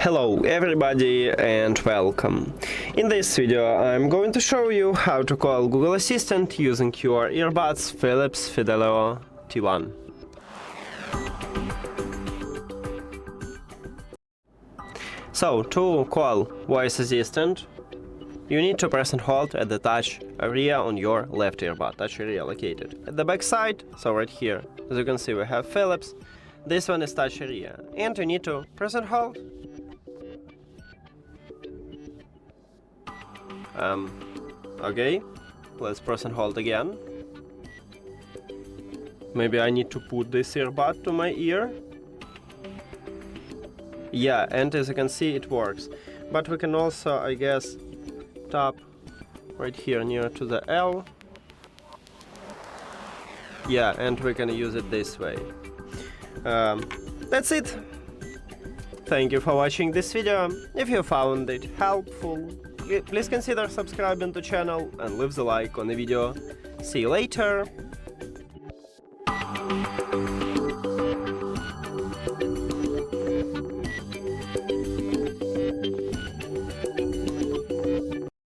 Hello everybody and welcome. In this video I'm going to show you how to call Google Assistant using your earbuds Philips Fidelio T1. So, to call Voice Assistant, you need to press and hold at the touch area on your left earbud, touch area located at the back side, so right here. As you can see we have Philips, this one is touch area, and you need to press and hold. Okay, let's press and hold again. Maybe I need to put this earbud to my ear. Yeah, and as you can see it works. But we can also, I guess, tap right here near to the L. Yeah, and we can use it this way. That's it. Thank you for watching this video. If you found it helpful, please consider subscribing to the channel and leave the like on the video. See you later.